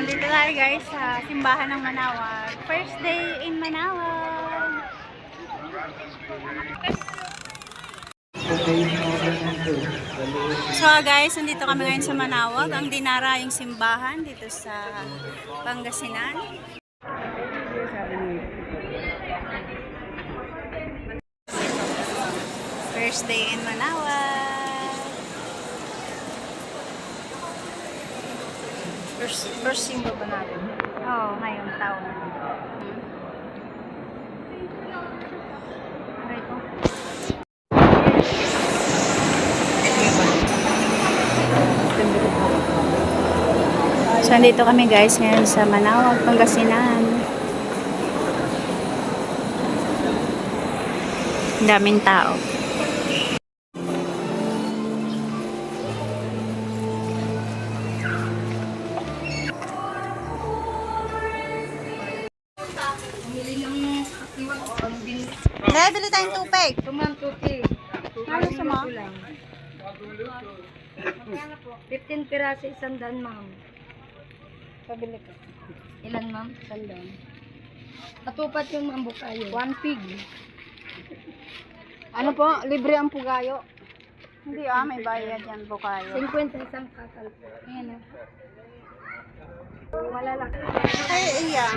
Nandito tayo guys sa simbahan ng Manawag. First day in Manawag. So guys, nandito kami ngayon sa Manawag. Ang dinara yung simbahan dito sa Pangasinan. First day in Manawag. First simba ba natin? Oo, ngayong taon. Aray ko. So, nandito kami guys ngayon sa Manawag, Pangasinan. Daming tao. Dahil bili tayong tupig. Tumang tupi. Ano sa mo? 15 piraso, 100, ma'am. Pabili ka. Ilan, ma'am? 100. Katupat yung ma'am bukayo. 1 pig. Ano po? Libre ang pugayo. Hindi may bayad yan, bukayo. 50 isang kakal po. Ayan o. Malalaki. Ay, iya.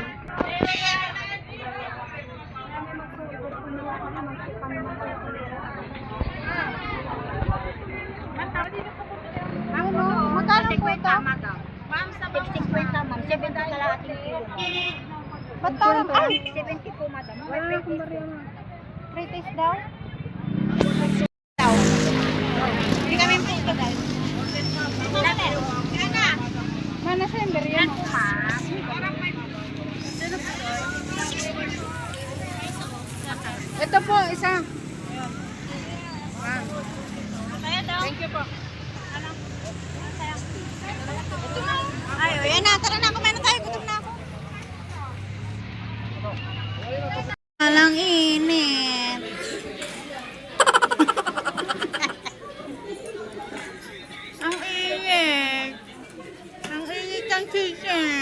Magkano po ito? Ma'am, sa 50, ma'am. 70 kalahating kilo. Ba't parang, ay, 70 po, madam. wala akong bariya nga. 3 days daw? Hindi kami po ito guys. Mana siya yung bariya mo? Ito po, isa. Thank you po. Ay, yan na. Tara na, kumain na tayo. Gutom na ako. Walang init. Ang init. Ang init ang chicken.